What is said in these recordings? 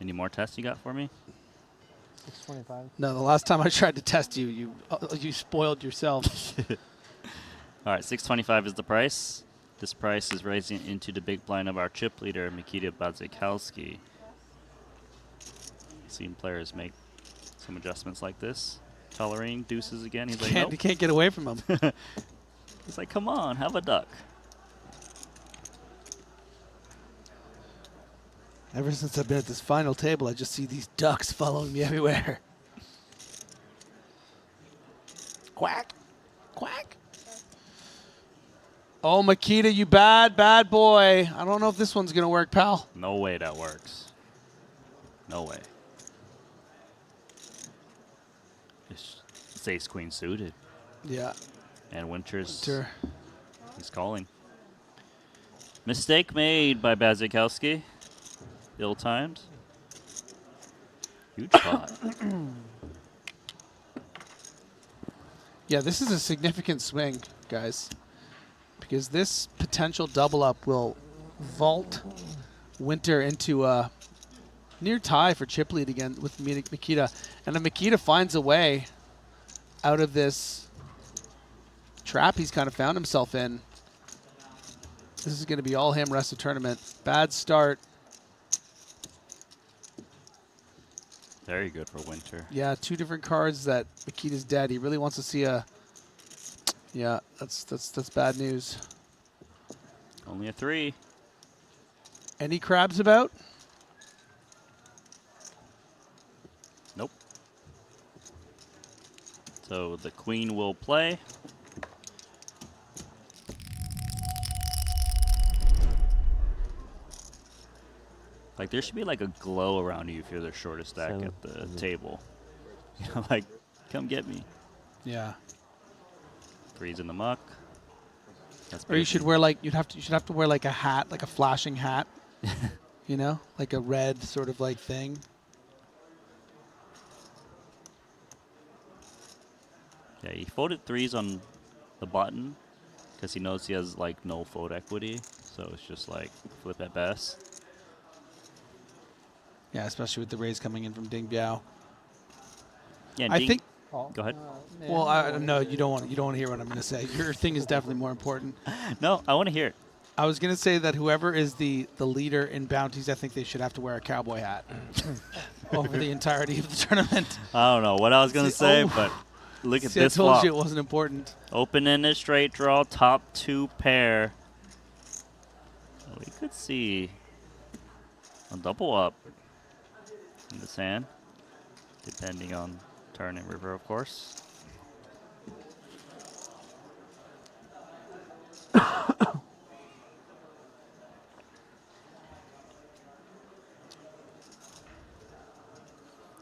Any more tests you got for me? 625. No, the last time I tried to test you, you spoiled yourself. All right, 625 is the price. This price is raising into the big blind of our chip leader, Mikita Badziakouski. Seen players make some adjustments like this. Coloring deuces again. He's like, nope. You can't get away from him. He's like, come on, have a duck. Ever since I've been at this final table, I just see these ducks following me everywhere. Quack, quack. Oh, Mikita, you bad boy. I don't know if this one's going to work, pal. No way that works. No way. It's ace-queen suited. Yeah. And Winter. He's calling. Mistake made by Badziakouski. Ill-timed. Huge pot. Yeah, this is a significant swing, guys, because this potential double up will vault Winter into a near tie for chip lead again with Mikita. And if Mikita finds a way out of this trap he's kind of found himself in, this is going to be all him rest of tournament. Bad start. Very good for Winter. Yeah, 2 different cards that Mikita's dead. He really wants to see a... Yeah, that's bad news. Only a 3. Any crabs about? Nope. So the queen will play. Like, there should be like a glow around you if you're the shortest stack at the table. You know, like, come get me. Yeah. 3's in the muck. That's Or you should wear like you should have to wear like a hat, like a flashing hat. You know, like a red sort of like thing. Yeah, he folded 3s on the button because he knows he has like no fold equity. So it's just like flip at best. Yeah, especially with the raise coming in from Ding Biao. Yeah, I think. Go ahead. Well, no, you don't want to hear what I'm going to say. Your thing is definitely more important. No, I want to hear it. I was going to say that whoever is the leader in bounties, I think they should have to wear a cowboy hat over the entirety of the tournament. I don't know what I was going to say, but look at this I told flop. you it wasn't important. Open-ended straight draw, top 2 pair. We could see a double up in this hand, depending on turn and river, of course.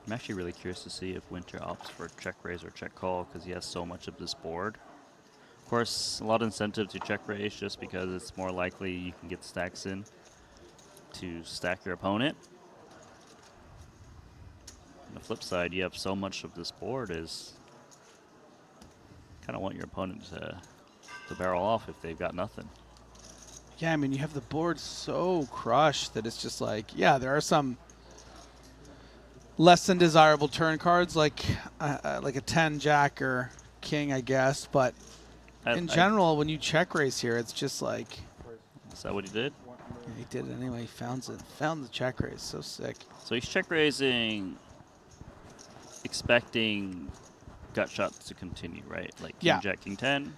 I'm actually really curious to see if Winter opts for check raise or check call because he has so much of this board. Of course, a lot of incentive to check raise just because it's more likely you can get stacks in to stack your opponent. On the flip side, you have so much of this board is kind of want your opponent to barrel off if they've got nothing. Yeah, I mean, you have the board so crushed that it's just like, yeah, there are some less than desirable turn cards like a 10 jack or king, I guess, but in general, when you check raise here, it's just like. Is that what he did? Yeah, he did it anyway. He found the check raise. So sick. So he's check raising, expecting gut shots to continue, right? Like king jack, king 10,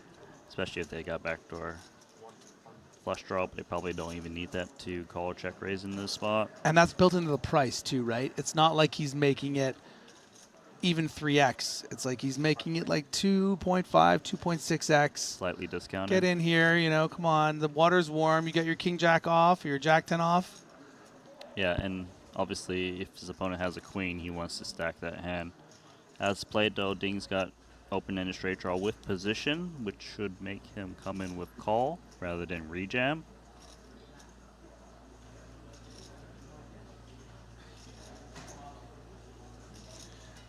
especially if they got backdoor flush draw, but they probably don't even need that to call a check raise in this spot. And that's built into the price too, right? It's not like he's making it even 3x. It's like he's making it like 2.5, 2.6x. Slightly discounted. Get in here, you know, come on. The water's warm. You get your king jack off, or your jack 10 off. Yeah, and obviously if his opponent has a queen, he wants to stack that hand. As played though, Ding's got open-ended straight draw with position, which should make him come in with call rather than rejam.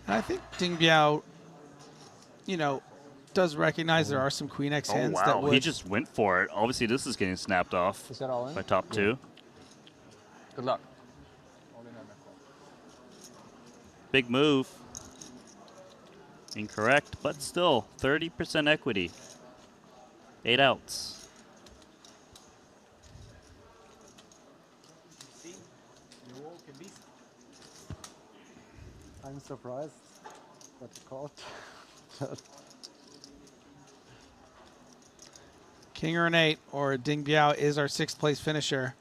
And I think Ding Biao, you know, does recognize there are some queen X hands that would. He just went for it. Obviously, this is getting snapped off Is that all in? by top 2. Good luck. Big move. Incorrect, but still 30% equity. 8 outs. I'm surprised that you called. 𝐾𝐨𝐵 or Ding Biao is our 6th place finisher.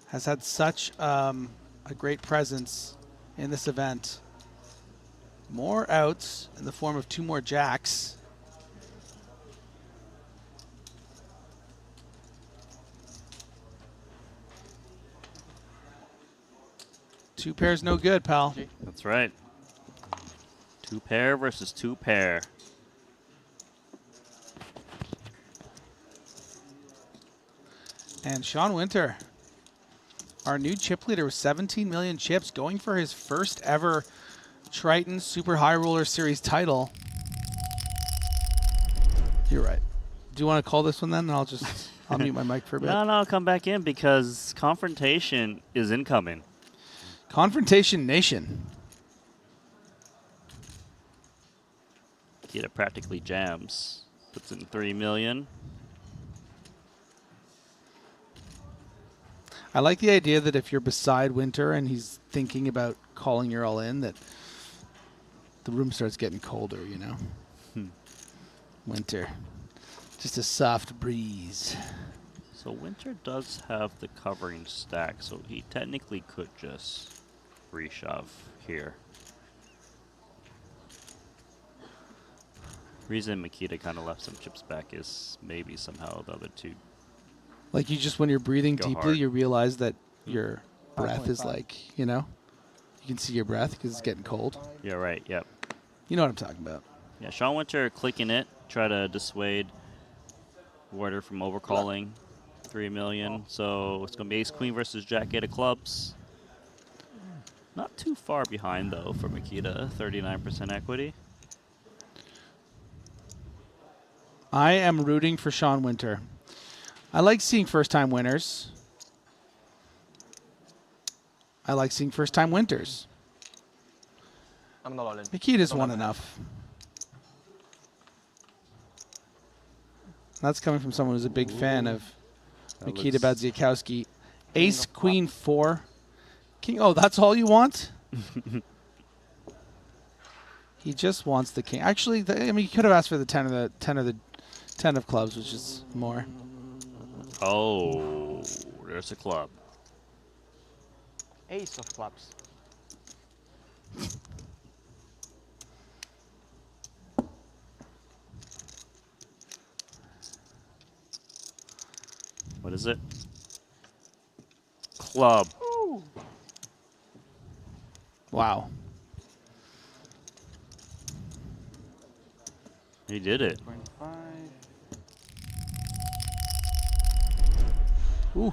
Has had such a great presence in this event. More outs in the form of 2 more jacks. Two pairs no good, pal. That's right. 2 pair versus 2 pair. And Sean Winter, our new chip leader with 17 million chips, going for his first ever Triton Super High Roller Series title. You're right. Do you want to call this one then? And I'll mute my mic for a bit. No, come back in because confrontation is incoming. Confrontation Nation. Mikita practically jams. Puts in 3 million. I like the idea that if you're beside Winter and he's thinking about calling your all in, that the room starts getting colder, you know? Winter. Just a soft breeze. So Winter does have the covering stack, so he technically could just reshove here. Reason Mikita kind of left some chips back is maybe somehow the other two. Like when you're breathing Go deeply, hard. you realize that your breath is 5.5. like, you know? You can see your breath because it's getting cold. Yeah, right, yep. You know what I'm talking about. Yeah, Sean Winter clicking it, try to dissuade Warder from overcalling 3 million. So it's going to be ace queen versus jack 8 of clubs. Not too far behind, though, for Mikita, 39% equity. I am rooting for Sean Winter. I like seeing first-time winners. I like seeing first-time winters. I'm not all in. Mikita's Don't won have enough. That's coming from someone who's a big fan of That Mikita looks- Badziakouski. Ace, queen, 4. King. Oh, that's all you want? He just wants the king. Actually, I mean, he could have asked for the 10 of clubs, which is more. Oh, there's a club. Ace of clubs. What is it? Club. Wow. He did it. 0.5. Ooh,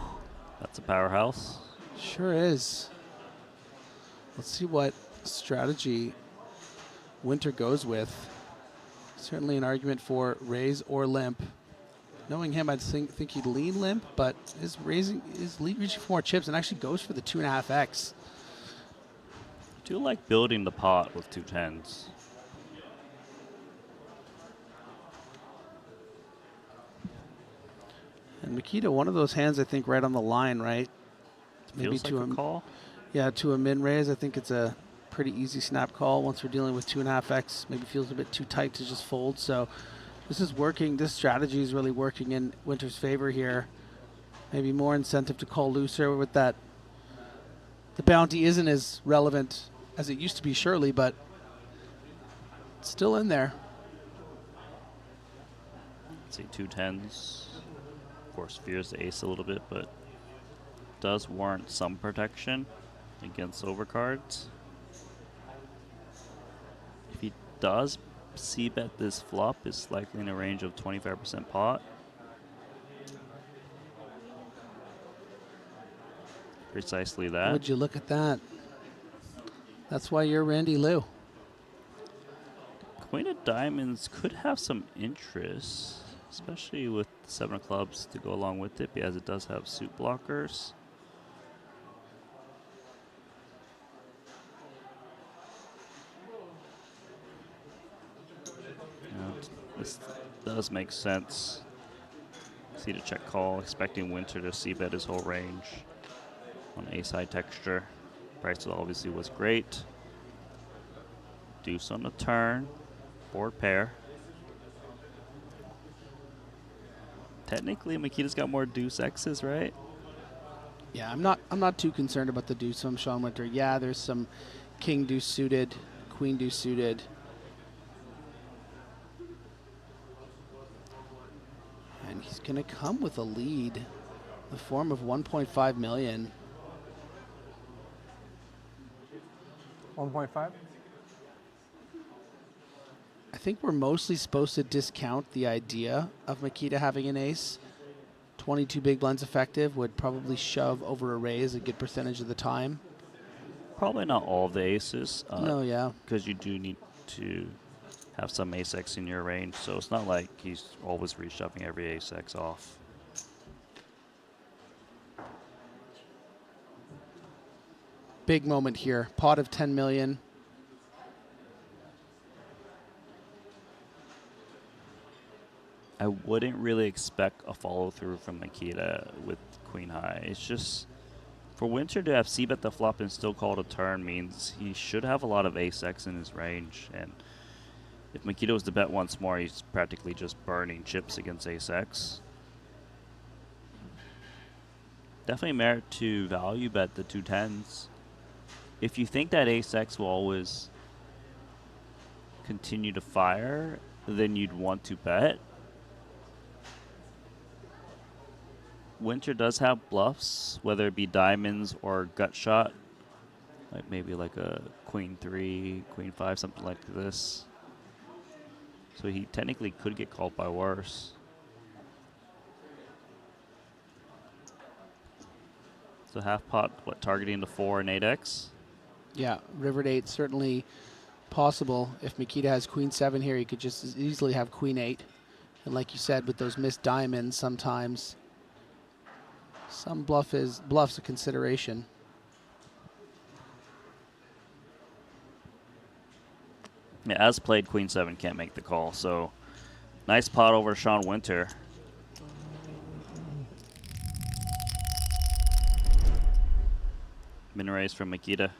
That's a powerhouse. sure is. Let's see what strategy Winter goes with. Certainly an argument for raise or limp. Knowing him, I'd think he'd lean limp, but is reaching for more chips and actually goes for the 2.5x. I do like building the pot with 2 10s. And Mikita, one of those hands, I think, right on the line, right? Feels like a call. Yeah, to a min raise, I think it's a pretty easy snap call. Once we're dealing with 2.5x, maybe feels a bit too tight to just fold. So this is working. This strategy is really working in Winter's favor here. Maybe more incentive to call looser with that. The bounty isn't as relevant as it used to be, surely, but it's still in there. Let's see, 2 10s. Of course, fears the ace a little bit, but does warrant some protection against overcards. If he does c-bet this flop, it's likely in a range of 25% pot. Precisely that. Would you look at that? That's why you're Randy Liu. Queen of Diamonds could have some interest, especially with 7 of clubs to go along with it, because it does have suit blockers. This does make sense. See the check call, expecting Winter to c-bet his whole range on ace-high texture. Price obviously was great. Deuce on the turn, board pair. Technically, Mikita's got more deuce X's, right? Yeah, I'm not too concerned about the deuce from Sean Winter. Yeah, there's some king deuce suited, queen deuce suited. And he's going to come with a lead, the form of 1.5 million. 1.5. I think we're mostly supposed to discount the idea of Mikita having an ace. 22 big blinds effective would probably shove over a raise a good percentage of the time. Probably not all of the aces. No, yeah. Because you do need to have some ace-X in your range, so it's not like he's always reshoving every ace-X off. Big moment here. Pot of 10 million. I wouldn't really expect a follow-through from Mikita with queen high. It's just, for Winter to have c-bet the flop and still call it a turn means he should have a lot of ace-X in his range. And if Mikita was to bet once more, he's practically just burning chips against ace-X. Definitely merit to value bet the 2 tens. If you think that ace-X will always continue to fire, then you'd want to bet. Winter does have bluffs, whether it be diamonds or gut shot, like maybe like a queen 3, queen 5, something like this. So he technically could get called by worse. So half pot, what, targeting the 4 and 8x? Yeah, river to 8 certainly possible. If Mikita has queen 7 here, he could just as easily have queen 8. And like you said, with those missed diamonds, sometimes some bluff's a consideration. Yeah, as played, queen 7 can't make the call. So nice pot over Sean Winter. Min raise from Mikita.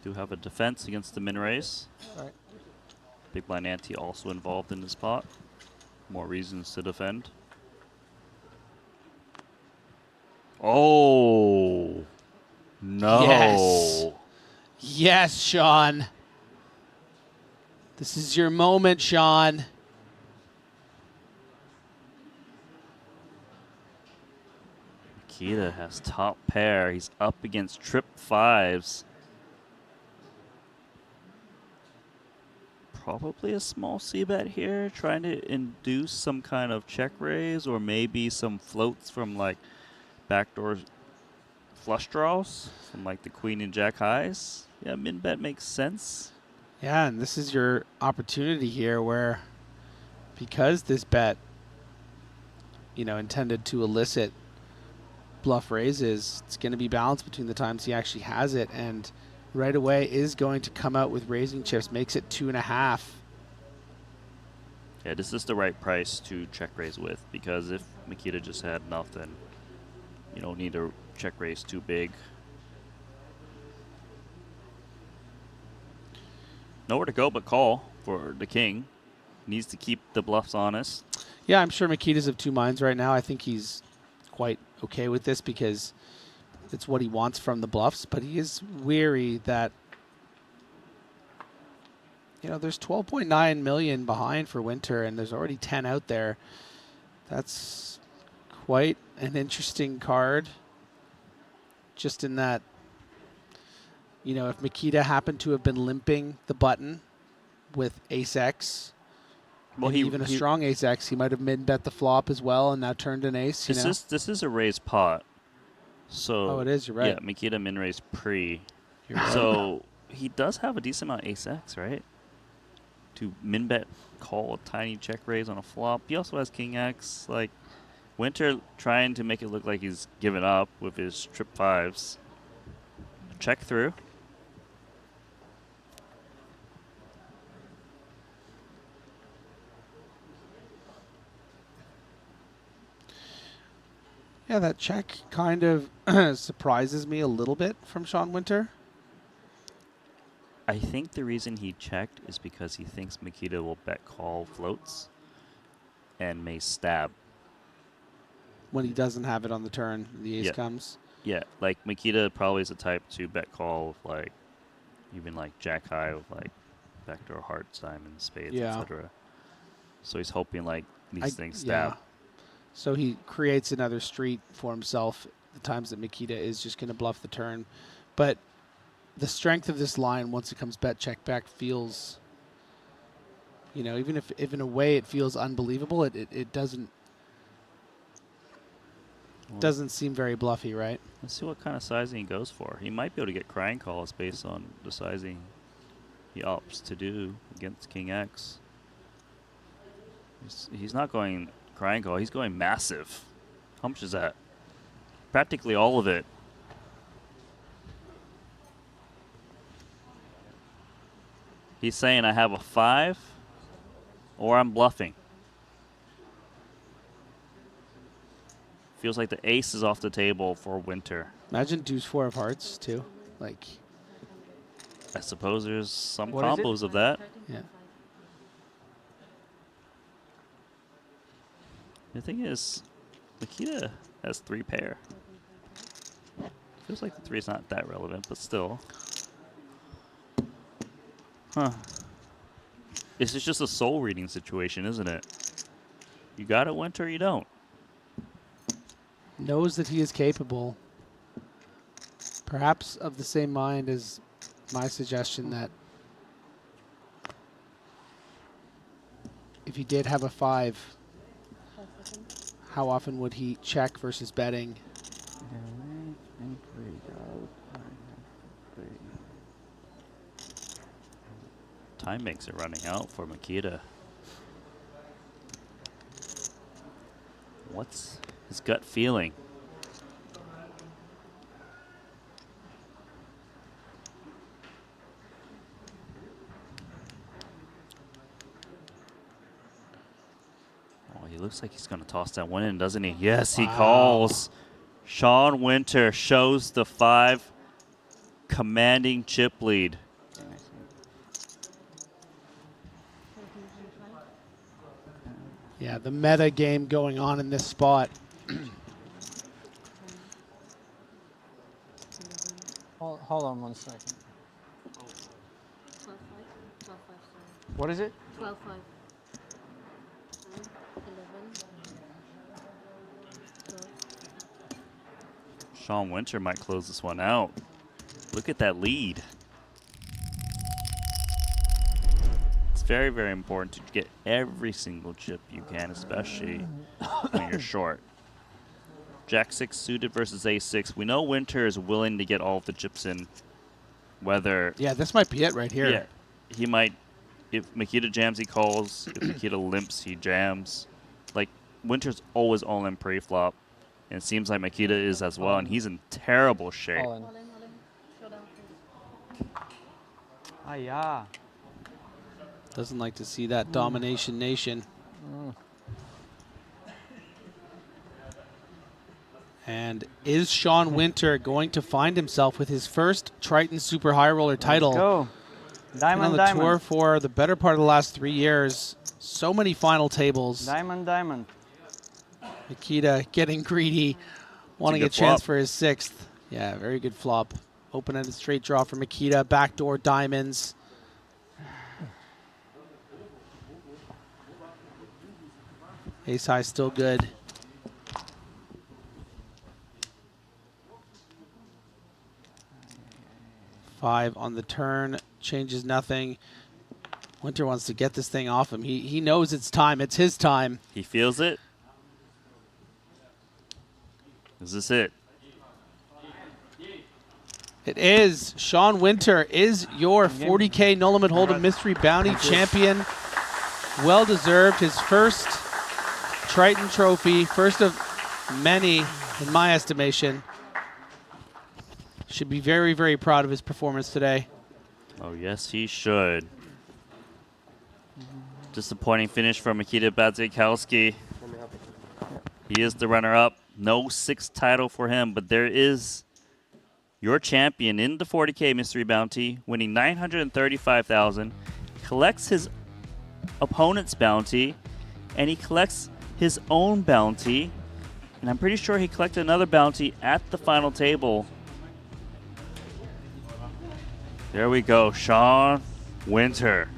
Do have a defense against the min raise. All right. Big blind ante also involved in this pot. More reasons to defend. Oh no! Yes. Yes, Sean. This is your moment, Sean. Mikita has top pair. He's up against trip 5s. Probably a small c-bet here, trying to induce some kind of check raise or maybe some floats from like backdoor flush draws from like the queen and jack highs. Yeah, min bet makes sense. Yeah, and this is your opportunity here where, because this bet, intended to elicit bluff raises, it's going to be balanced between the times he actually has it, and right away is going to come out with raising chips, makes it 2.5. Yeah, this is the right price to check raise with, because if Mikita just had enough, then you don't need to check raise too big. Nowhere to go but call for the king. Needs to keep the bluffs honest. Yeah, I'm sure Mikita's of two minds right now. I think he's quite okay with this because it's what he wants from the bluffs, but he is weary that there's 12.9 million behind for Winter, and there's already 10 out there. That's quite an interesting card. Just in that, if Mikita happened to have been limping the button with ace-X, well, even a strong ace-X, he might have min-bet the flop as well and now turned an ace. This is a raised pot. So it is. You're right. Yeah, Mikita min raised pre. You're right. So he does have a decent amount of ace-X, right? to min bet call a tiny check raise on a flop. He also has king X. Like Winter trying to make it look like he's given up with his trip fives. Check through. Yeah, that check kind of surprises me a little bit from Sean Winter. I think the reason he checked is because he thinks Mikita will bet call floats and may stab. When he doesn't have it on the turn, the ace Yeah. comes. Yeah, like Mikita probably is the type to bet call with like even like jack high with like backdoor hearts, diamonds, spades, Yeah. etc. So he's hoping like these things stab. Yeah. So he creates another street for himself the times that Mikita is just going to bluff the turn. But the strength of this line, once it comes bet check back, feels, you know, even if in a way it feels unbelievable, it doesn't seem very bluffy, right? Let's see what kind of sizing he goes for. He might be able to get crying calls based on the sizing he opts to do against king X. He's not going crying call. He's going massive. How much is that? Practically all of it. He's saying I have a 5 or I'm bluffing. Feels like the ace is off the table for Winter. Imagine deuce 4 of hearts, too. Like, I suppose there's some What is it? combos of that. yeah. The thing is, Mikita has 3 pair. Feels like the 3 is not that relevant, but still. Huh. This is just a soul reading situation, isn't it? You got it, Winter, or you don't. Knows that he is capable, perhaps of the same mind as my suggestion that if he did have a 5, how often would he check versus betting? Time makes it running out for Mikita. What's his gut feeling? Oh, he looks like he's going to toss that one in, doesn't he? Yes, he calls. Sean Winter shows the 5 commanding chip lead. Yeah, the meta game going on in this spot. Hold on 1 second. 12-5. 12-5, sorry. What is it? 12-5. 11. 12. Sean Winter might close this one out. Look at that lead. It's very, very important to get every single chip you can, especially when you're short. Jack-6 suited versus A6. We know Winter is willing to get all of the chips in, whether... Yeah, this might be it right here. Yeah, he might... If Mikita jams, he calls. If Mikita limps, he jams. Like, Winter's always all-in pre-flop. And it seems like Mikita is as well, and he's in terrible shape. All in. All in. Showdown, please. Ah, yeah. Doesn't like to see that domination nation. And is Sean Winter going to find himself with his first Triton Super High Roller title? Go. Been Diamond, on the diamond. tour for the better part of the last 3 years. So many final tables. Diamond, diamond. Mikita getting greedy, wanting a good chance flop. for his 6th. Yeah, very good flop. Open-ended straight draw for Mikita. Backdoor diamonds. Ace high still good. Five on the turn, changes nothing. Winter wants to get this thing off him. He knows it's time. It's his time. He feels it. Is this it? It is. Sean Winter is your 40K No Limit Hold'em Mystery Bounty Champion. Well deserved. His first Triton trophy, first of many in my estimation. Should be very, very proud of his performance today. Oh, yes, he should. Disappointing finish for Mikita Badziakouski. He is the runner-up. No sixth title for him, but there is your champion in the 40K Mystery Bounty, winning $935,000. Collects his opponent's bounty, and he collects his own bounty. And I'm pretty sure he collected another bounty at the final table. There we go, Sean Winter.